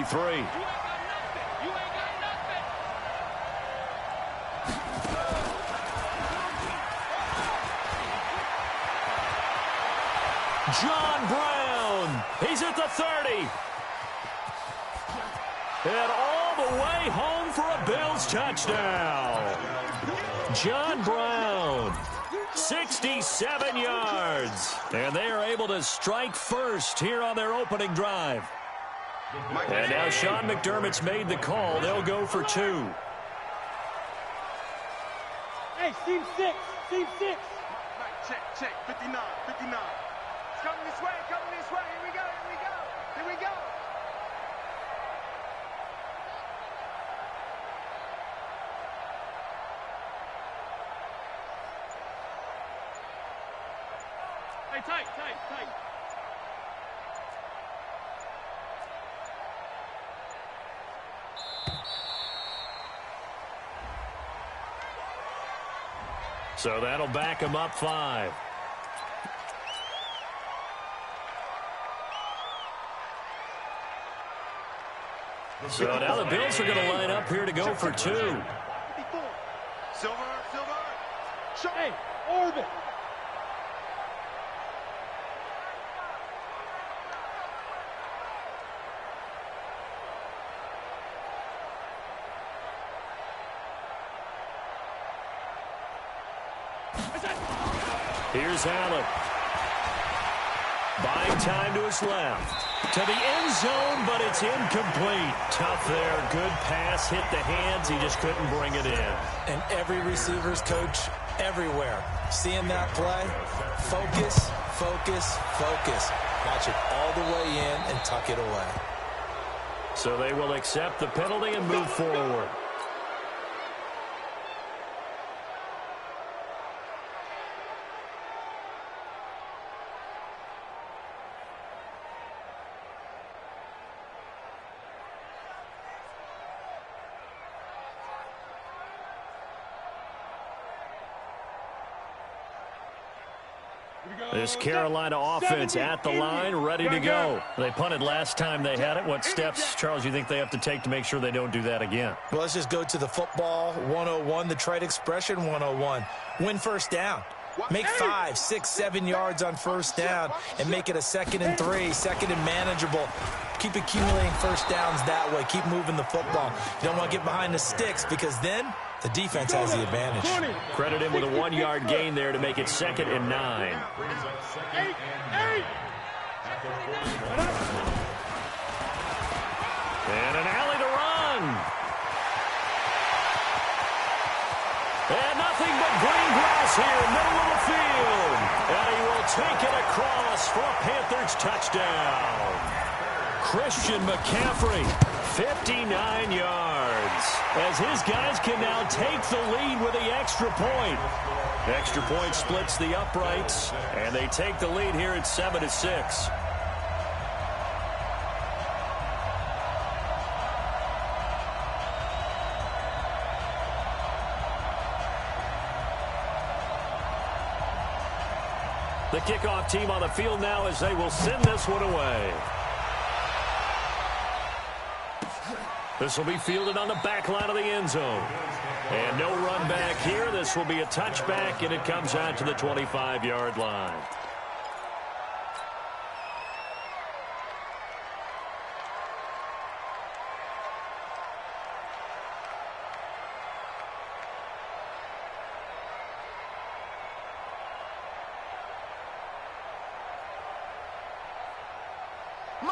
3. John Brown, he's at the 30. And all the way home for a Bills touchdown. John Brown, 67 yards. And they are able to strike first here on their opening drive. And now Sean McDermott's made the call. They'll go for 2. Hey, team 6, team 6. Check, 59. It's coming this way, Here we go. Hey, tight. So that'll back him up 5. So now the Bills are going to line up here to go for 2. Silver. Hey, orbit. Here's Allen. Buying time to his left. To the end zone, but it's incomplete. Tough there. Good pass. Hit the hands. He just couldn't bring it in. And every receiver's coach everywhere. Seeing that play, focus. Watch it all the way in and tuck it away. So they will accept the penalty and move forward. This Carolina offense at the line, ready to go. They punted last time they had it. What steps, Charles, you think they have to take to make sure they don't do that again? Well, let's just go to the football 101, the trade expression 101. Win first down. Make 5, 6, 7 yards on first down and make it a 2nd and 3, second and manageable. Keep accumulating first downs that way. Keep moving the football. You don't want to get behind the sticks because then the defense has the advantage. Credit him with a 1-yard gain there to make it 2nd and 9. And an alley to run. And nothing but green grass here, middle of the field. And he will take it across for a Panthers touchdown. Christian McCaffrey, 59 yards. As his guys can now take the lead with the extra point. Extra point splits the uprights, and they take the lead here at 7-6. The kickoff team on the field now as they will send this one away. This will be fielded on the back line of the end zone. And no run back here. This will be a touchback, and it comes out to the 25-yard line.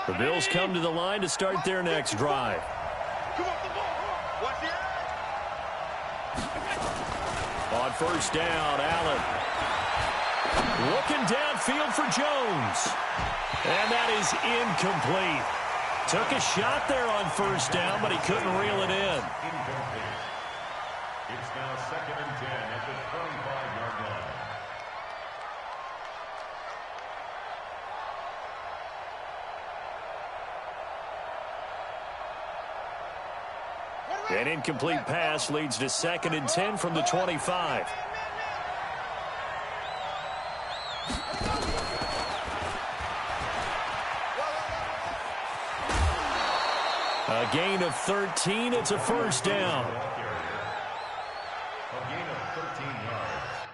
The Bills come to the line to start their next drive. On first down, Allen. Looking downfield for Jones. And that is incomplete. Took a shot there on first down, but he couldn't reel it in. It's now 2nd and 10 at the 25-yard line. An incomplete pass leads to 2nd and 10 from the 25. A gain of 13. It's a first down. A gain of 13 yards.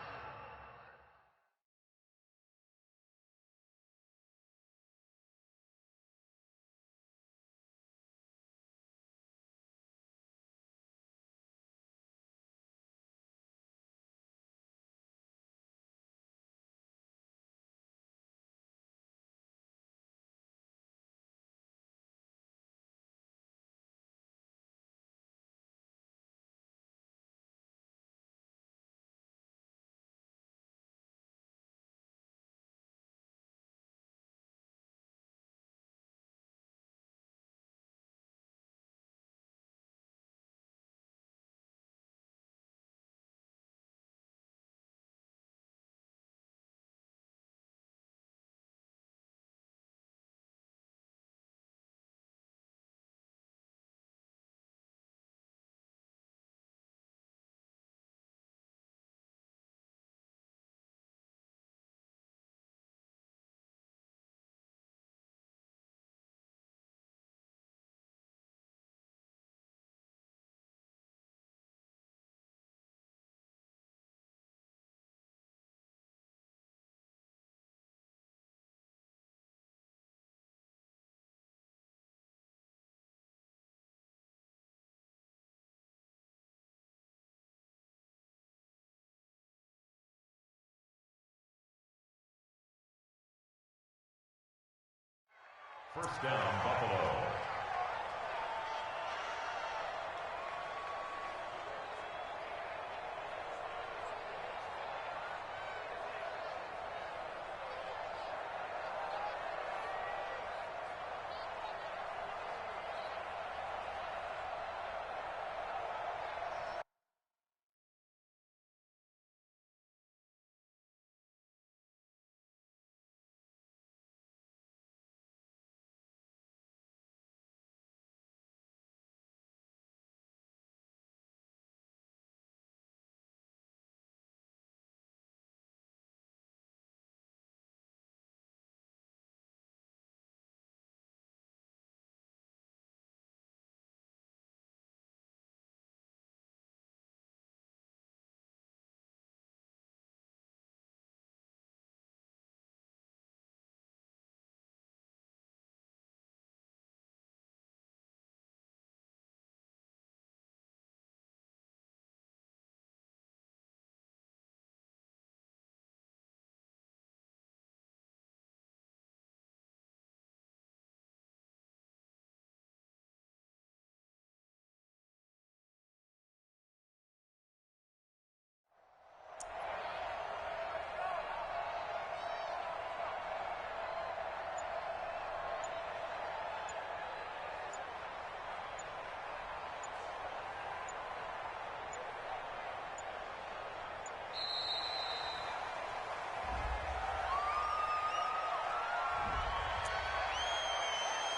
First down, Buffalo.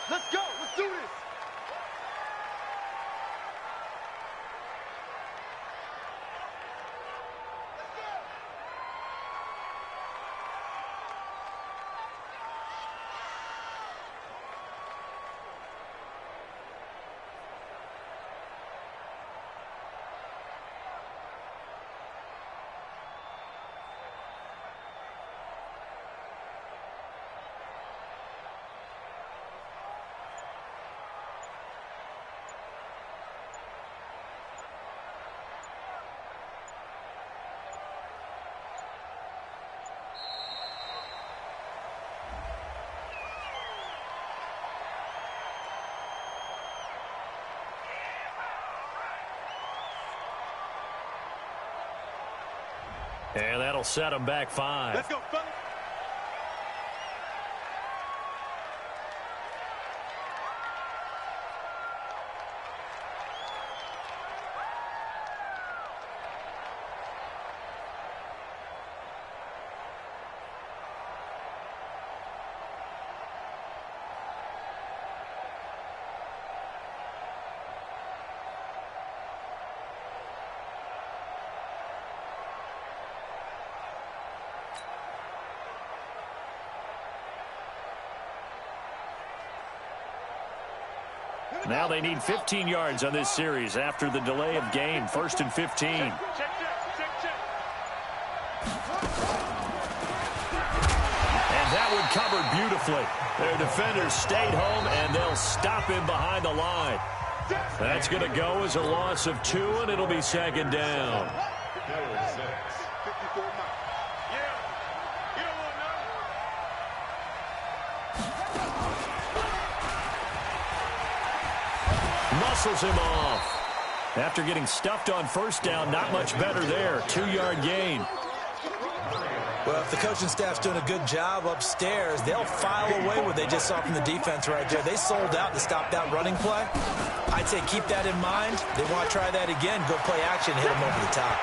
Let's go. Let's do this. And that'll set them back 5. Let's go, fellas. Now they need 15 yards on this series after the delay of game. 1st and 15. Check. And that one covered beautifully. Their defenders stayed home, and they'll stop him behind the line. That's going to go as a loss of 2, and it'll be 2nd down. 54 miles. Yeah. You don't want none. Muscles him off. After getting stuffed on 1st down, not much better there. 2-yard gain. Well, if the coaching staff's doing a good job upstairs, they'll file away what they just saw from the defense right there. They sold out to stop that running play. I'd say keep that in mind. They want to try that again. Go play action, hit them over the top.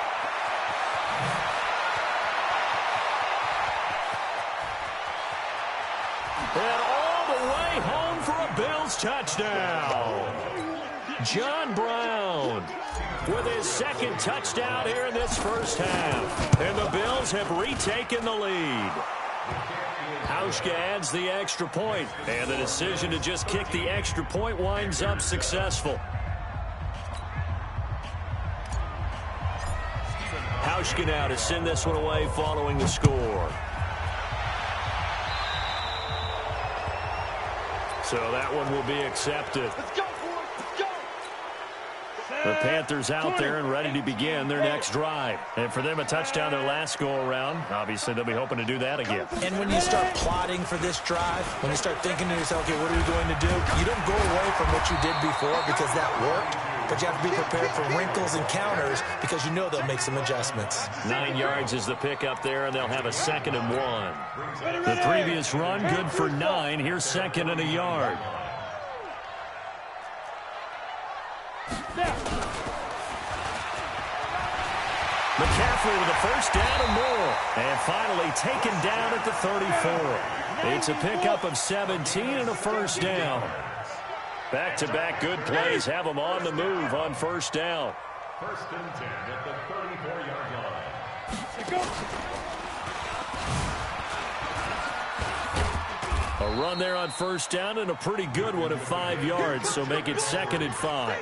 And all the way home for a Bills touchdown. John Brown with his 2nd touchdown here in this 1st half. And the Bills have retaken the lead. Hauschka adds the extra point, and the decision to just kick the extra point winds up successful. Hauschka now to send this one away following the score. So that one will be accepted. Let's go, boys. Let's go. The Panthers out there and ready to begin their next drive. And for them, a touchdown their last go-around. Obviously, they'll be hoping to do that again. And when you start plotting for this drive, when you start thinking to yourself, okay, what are we going to do? You don't go away from what you did before because that worked. But you have to be prepared for wrinkles and counters because you know they'll make some adjustments. 9 yards is the pickup there, and they'll have a 2nd and 1. The previous run, good for 9. Here's 2nd and a yard. McCaffrey with a 1st down and more. And finally taken down at the 34. It's a pickup of 17 and a 1st down. Back-to-back good plays have them on the move on 1st down. 1st and 10 at the 34-yard line. A run there on 1st down and a pretty good one of 5 yards, so make it 2nd and 5.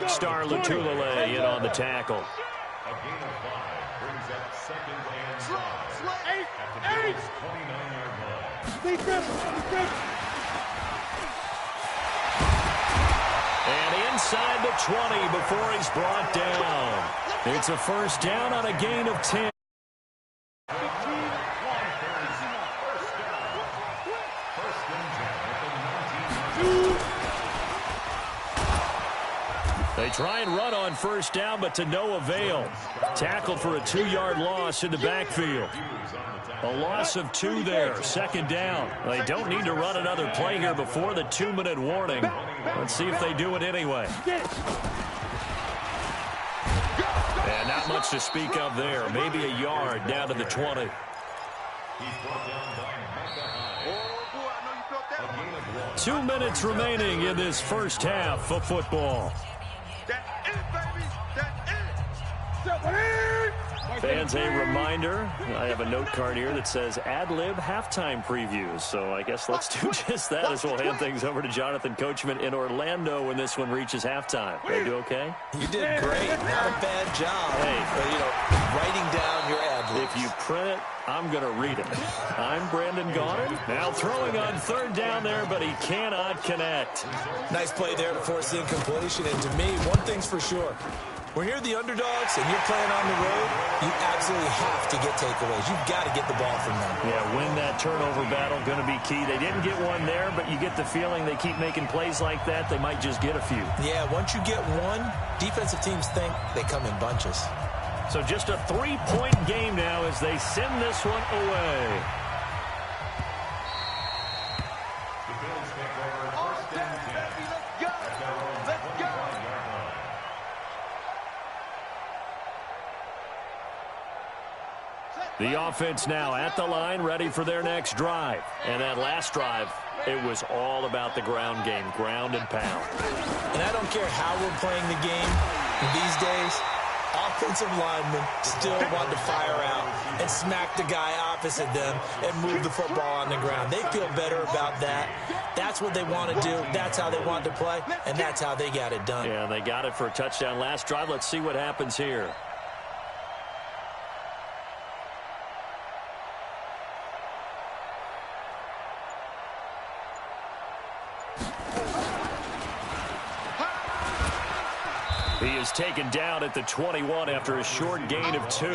Star Lutulele in on the tackle. A gain of 5 brings up 2nd and 5 Eight. at the Bills' 29-yard line. Defense. And inside the 20 before he's brought down. It's a 1st down on a gain of 10. They try and run on 1st down, but to no avail. Tackled for a 2-yard loss in the backfield. A loss of 2 there, 2nd down. They don't need to run another play here before the 2-minute warning. Let's see if they do it anyway. And not much to speak of there. Maybe a yard down to the 20. 2 minutes remaining in this 1st half of football. That's it, baby. That's it. Fans, a reminder, I have a note card here that says ad-lib halftime previews. So I guess let's do just that as we'll hand things over to Jonathan Coachman in Orlando when this one reaches halftime. Did I do okay? You did great. Not a bad job. Hey, writing down your ad-libs. if you print it, I'm going to read it. I'm Brandon Gaudin. Now throwing on 3rd down there, but he cannot connect. Nice play there to force the incompletion. And to me, one thing's for sure. When you're the underdogs and you're playing on the road, you absolutely have to get takeaways. You've got to get the ball from them. Yeah, win that turnover battle, going to be key. They didn't get one there, but you get the feeling they keep making plays like that, they might just get a few. Yeah, once you get one, defensive teams think they come in bunches. So just a 3-point game now as they send this one away. The Bills take over 1st and 10 at their own 21-yard line. The offense now at the line, ready for their next drive. And that last drive, it was all about the ground game, ground and pound. And I don't care how we're playing the game these days, offensive linemen still want to fire out and smack the guy opposite them and move the football on the ground. They feel better about that. That's what they want to do. That's how they want to play, and that's how they got it done. Yeah, they got it for a touchdown last drive. Let's see what happens here. He is taken down at the 21 after a short gain of 2.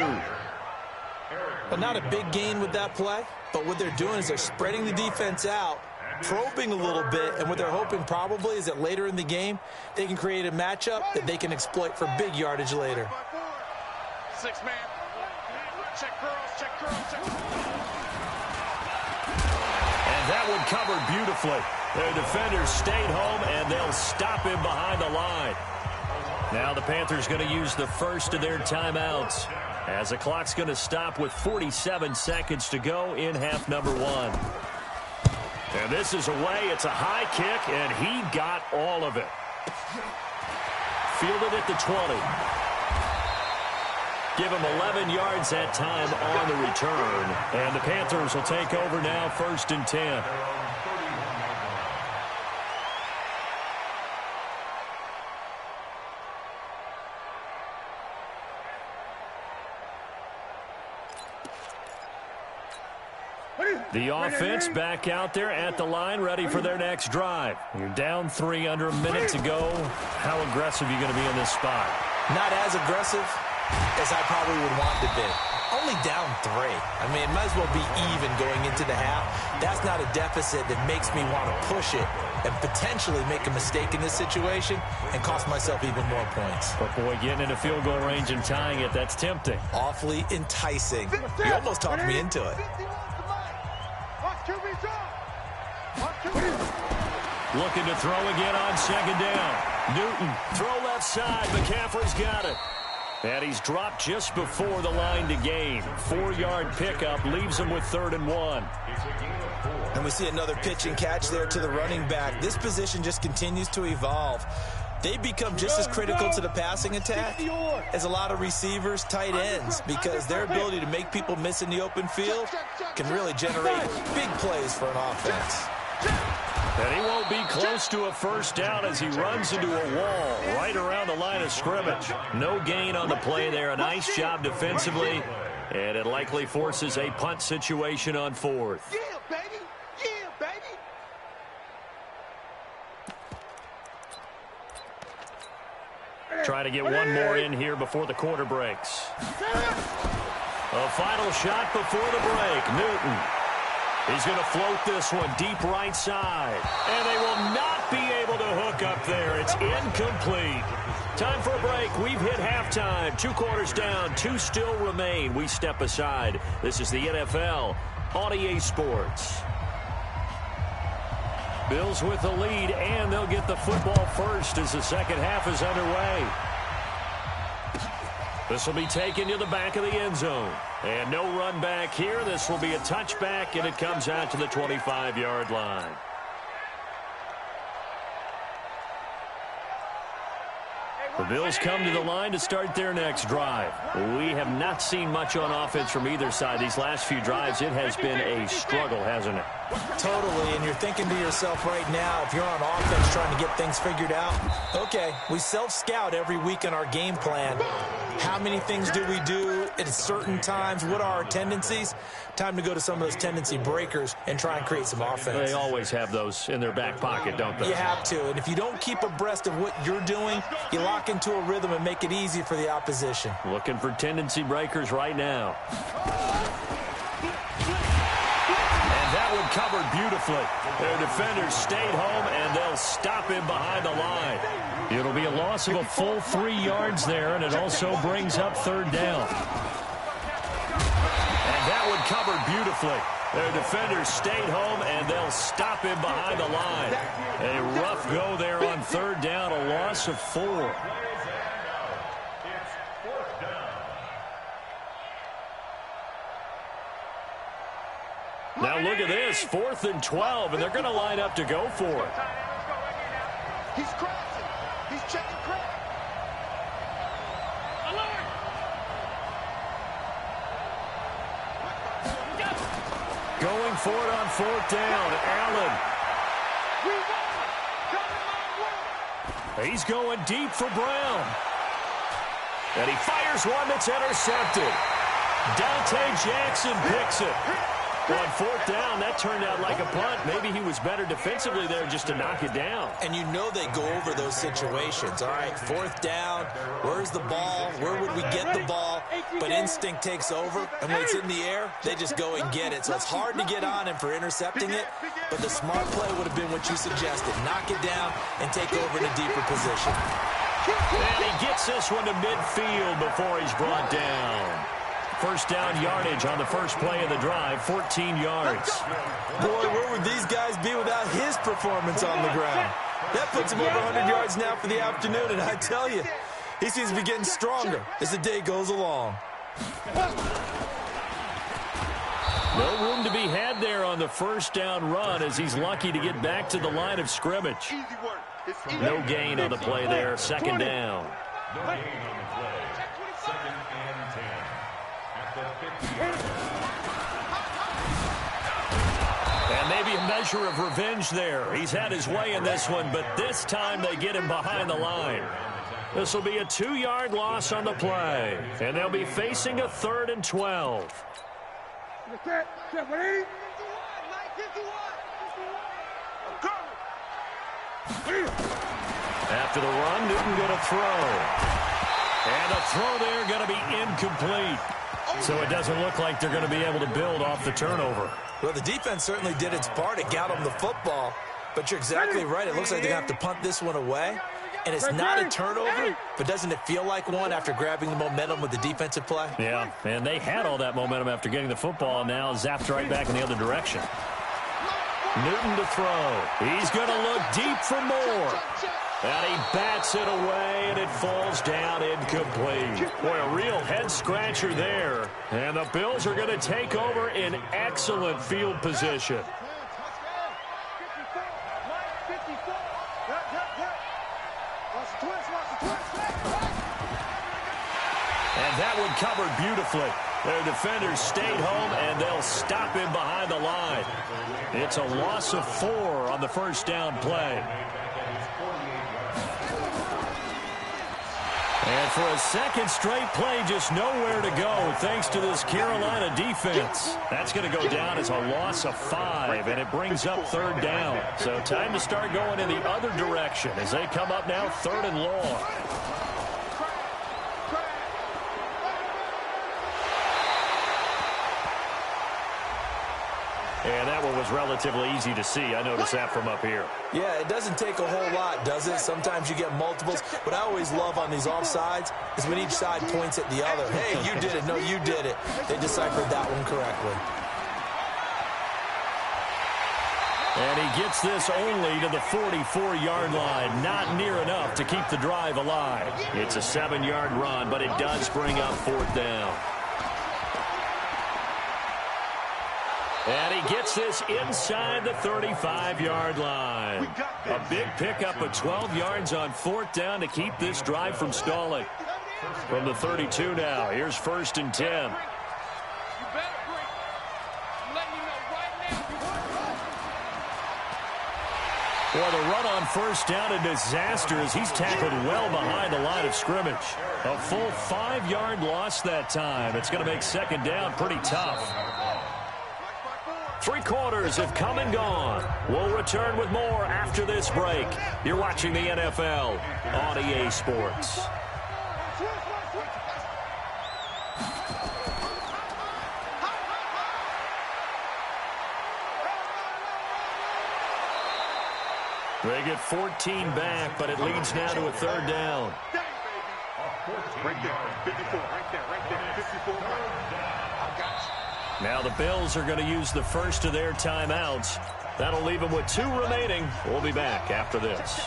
Well, not a big gain with that play, but what they're doing is they're spreading the defense out, probing a little bit, and what they're hoping probably is that later in the game, they can create a matchup that they can exploit for big yardage later. 6 man. Check girls, check girls, check girls. And that one covered beautifully. Their defenders stayed home, and they'll stop him behind the line. Now the Panthers going to use the first of their timeouts as the clock's going to stop with 47 seconds to go in half number 1. And this is away. It's a high kick, and he got all of it. Fielded at the 20. Give him 11 yards that time on the return. And the Panthers will take over now, 1st and 10. The offense back out there at the line, ready for their next drive. You're down 3, under a minute to go. How aggressive are you going to be in this spot? Not as aggressive as I probably would want to be. Only down 3. I mean, it might as well be even going into the half. That's not a deficit that makes me want to push it and potentially make a mistake in this situation and cost myself even more points. But, boy, getting in a field goal range and tying it, that's tempting. Awfully enticing. You almost talked me into it. Looking to throw again on 2nd down. Newton, throw left side. McCaffrey's got it. And he's dropped just before the line to gain. 4-yard pickup leaves him with 3rd and 1. And we see another pitch and catch there to the running back. This position just continues to evolve. They become just as critical to the passing attack as a lot of receivers, tight ends, because their ability to make people miss in the open field can really generate big plays for an offense. And he won't be close to a 1st down as he runs into a wall right around the line of scrimmage. No gain on the play there. A nice job defensively, and it likely forces a punt situation on 4th. Yeah, baby. Yeah, baby. Try to get one more in here before the quarter breaks. A final shot before the break. Newton. He's going to float this one deep right side. And they will not be able to hook up there. It's incomplete. Time for a break. We've hit halftime. 2 quarters down. 2 still remain. We step aside. This is the NFL on EA Sports. Bills with the lead, and they'll get the football first as the second half is underway. This will be taken to the back of the end zone. And no run back here. This will be a touchback, and it comes out to the 25-yard line. The Bills come to the line to start their next drive. We have not seen much on offense from either side. These last few drives, it has been a struggle, hasn't it? Totally, and you're thinking to yourself right now, if you're on offense trying to get things figured out, okay, we self-scout every week in our game plan. How many things do we do at certain times? What are our tendencies? Time to go to some of those tendency breakers and try and create some offense. They always have those in their back pocket, don't they? You have to, and if you don't keep abreast of what you're doing, you lock into a rhythm and make it easy for the opposition. Looking for tendency breakers right now. And that one covered beautifully. Their defenders stayed home, and they'll stop him behind the line. It'll be a loss of a full 3 yards there, and it also brings up 3rd down. And that one covered beautifully. Their defenders stayed home, and they'll stop him behind the line. A rough go there on 3rd down, a loss of 4. Now look at this, 4th and 12, and they're going to line up to go for it. He's crossing. He's checking crack. for it on 4th down. Allen. He's going deep for Brown. And he fires one that's intercepted. Dante Jackson picks it. On 4th down, that turned out like a punt. Maybe he was better defensively there just to knock it down. And you know they go over those situations. All right, 4th down, where's the ball? Where would we get the ball? But instinct takes over, and when it's in the air, they just go and get it. So it's hard to get on him for intercepting it, but the smart play would have been what you suggested. Knock it down and take over in a deeper position. And he gets this one to midfield before he's brought down. First down yardage on the first play of the drive, 14 yards. Boy, where would these guys be without his performance on the ground? That puts him over 100 yards now for the afternoon, and I tell you, he seems to be getting stronger as the day goes along. No room to be had there on the first down run as he's lucky to get back to the line of scrimmage. No gain on the play there, second down. No gain on the play. 2nd and 10. At the 50. And maybe a measure of revenge there. He's had his way in this one, but this time they get him behind the line. This will be a 2-yard loss on the play, and they'll be facing a 3rd and 12. After the run, Newton going to throw. And a throw there going to be incomplete. So it doesn't look like they're going to be able to build off the turnover. Well, the defense certainly did its part. It got them the football. But you're exactly right. It looks like they're going to have to punt this one away. And it's not a turnover, but doesn't it feel like one after grabbing the momentum with the defensive play? Yeah, and they had all that momentum after getting the football, and now zapped right back in the other direction. Newton to throw. He's going to look deep for more. And he bats it away, and it falls down incomplete. Boy, a real head-scratcher there. And the Bills are going to take over in excellent field position. And that one covered beautifully. Their defenders stayed home, and they'll stop him behind the line. It's a loss of 4 on the first down play. And for a second straight play, just nowhere to go thanks to this Carolina defense. That's going to go down as a loss of 5, and it brings up 3rd down. So time to start going in the other direction as they come up now 3rd and long. And that one was relatively easy to see. I noticed that from up here. Yeah, it doesn't take a whole lot, does it? Sometimes you get multiples. What I always love on these offsides is when each side points at the other. Hey, you did it. No, you did it. They deciphered that one correctly. And he gets this only to the 44-yard line. Not near enough to keep the drive alive. It's a 7-yard run, but it does bring up 4th down. And he gets this inside the 35-yard line. A big pickup of 12 yards on 4th down to keep this drive from stalling. From the 32 now, here's 1st and 10. Boy, the run on 1st down a disaster as he's tackled well behind the line of scrimmage. A full 5-yard loss that time. It's going to make 2nd down pretty tough. 3 quarters have come and gone. We'll return with more after this break. You're watching the NFL on EA Sports. They get 14 back, but it leads now to a 3rd down. Right there, 54, right there, 54. I got you. Now the Bills are going to use the first of their timeouts. That'll leave them with 2 remaining. We'll be back after this.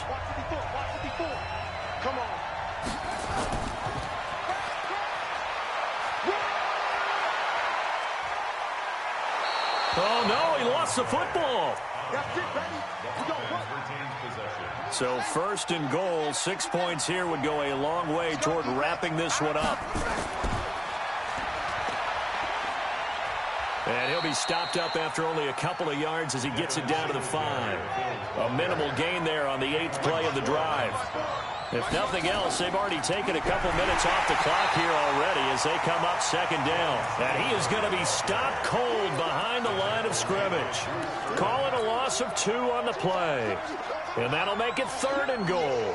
Come on. Oh, no, he lost the football. That's it, baby. We don't work. So 1st and goal, 6 points here would go a long way toward wrapping this one up. And he'll be stopped up after only a couple of yards as he gets it down to the 5. A minimal gain there on the 8th play of the drive. If nothing else, they've already taken a couple minutes off the clock here already as they come up 2nd down. And he is going to be stopped cold behind the line of scrimmage. Call it a loss of 2 on the play. And that'll make it 3rd and goal.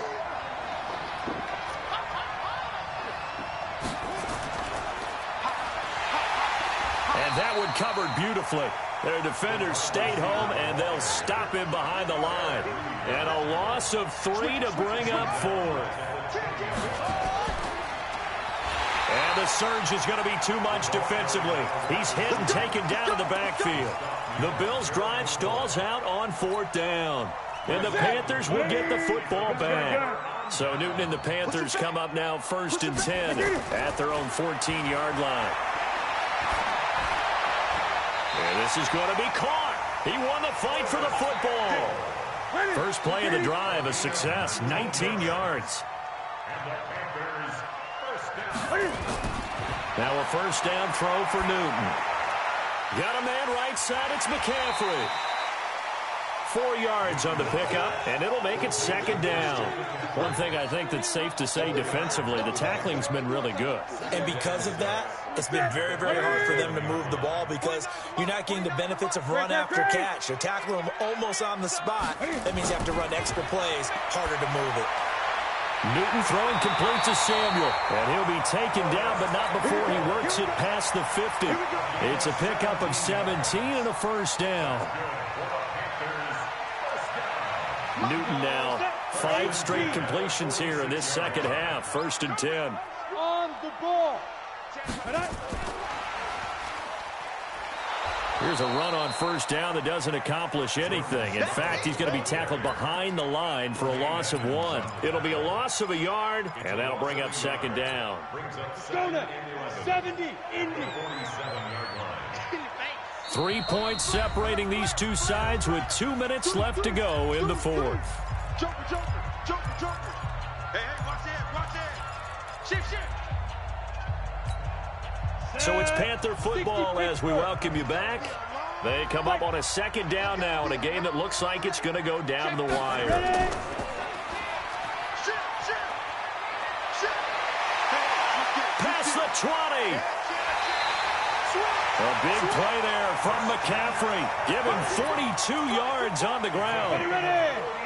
And that one covered beautifully. Their defenders stayed home, and they'll stop him behind the line. And a loss of 3 to bring up 4th. And the surge is going to be too much defensively. He's hit and taken down in the backfield. The Bills' drive stalls out on 4th down. And the Panthers will get the football back. So Newton and the Panthers come up now 1st and 10 at their own 14-yard line. And this is going to be caught. He won the fight for the football. First play of the drive, a success, 19 yards. Now a 1st down throw for Newton. Got a man right side, it's McCaffrey. 4 yards on the pickup, and it'll make it 2nd down. One thing I think that's safe to say defensively, the tackling's been really good. And because of that, it's been very, very hard for them to move the ball because you're not getting the benefits of run after catch. You're tackling them almost on the spot. That means you have to run extra plays, harder to move it. Newton throwing complete to Samuel. And he'll be taken down, but not before he works it past the 50. It's a pickup of 17 and a 1st down. Newton now 5 straight completions here in this 2nd half. 1st and 10. On the ball. Here's a run on 1st down that doesn't accomplish anything. In fact, he's going to be tackled behind the line for a loss of 1. It'll be a loss of a yard, and that'll bring up 2nd down. 70, Indy. 3 points separating these two sides with 2 minutes left to go in the 4th. Jumper. Hey, watch it. Shift. So it's Panther football as we welcome you back. They come up on a 2nd down now in a game that looks like it's going to go down the wire. Past the 20. A big play there from McCaffrey. Given 42 yards on the ground.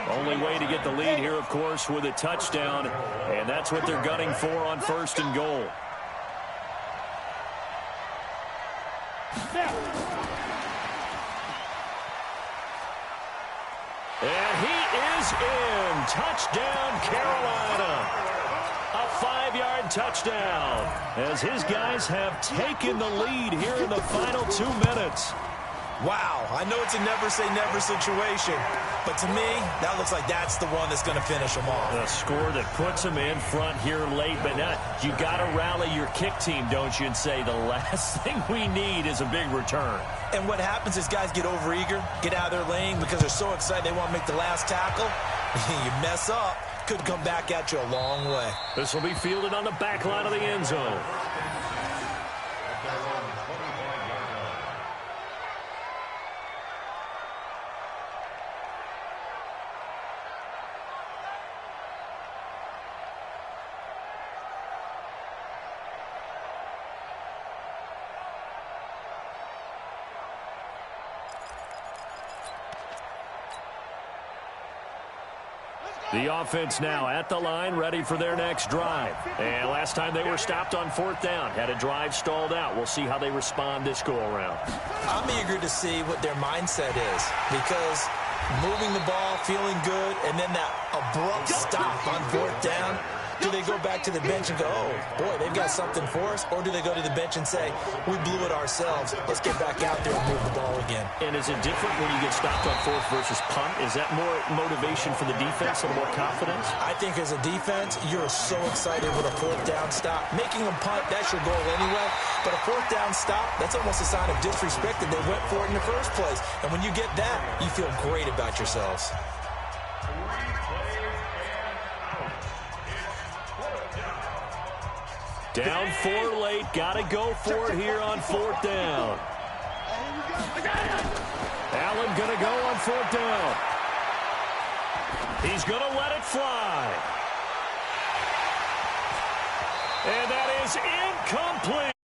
Only way to get the lead here, of course, with a touchdown. And that's what they're gunning for on 1st and goal. And he is in. Touchdown, Carolina. A 5-yard touchdown as his guys have taken the lead here in the final 2 minutes. Wow, I know it's a never-say-never situation, but to me, that looks like that's the one that's going to finish them off. A score that puts them in front here late, but now you got to rally your kick team, don't you, and say the last thing we need is a big return. And what happens is guys get overeager, get out of their lane because they're so excited they want to make the last tackle. You mess up, could come back at you a long way. This will be fielded on the back line of the end zone. The offense now at the line, ready for their next drive. And last time they were stopped on 4th down, had a drive stalled out. We'll see how they respond this go-around. I'm eager to see what their mindset is because moving the ball, feeling good, and then that abrupt stop on 4th down. Do they go back to the bench and go, oh, boy, they've got something for us? Or do they go to the bench and say, we blew it ourselves. Let's get back out there and move the ball again. And is it different when you get stopped on 4th versus punt? Is that more motivation for the defense, a little more confidence? I think as a defense, you're so excited with a 4th down stop. Making them punt, that's your goal anyway. But a 4th down stop, that's almost a sign of disrespect that they went for it in the first place. And when you get that, you feel great about yourselves. Down 4 late, got to go for it here on 4th down. Allen going to go on 4th down. He's going to let it fly. And that is incomplete.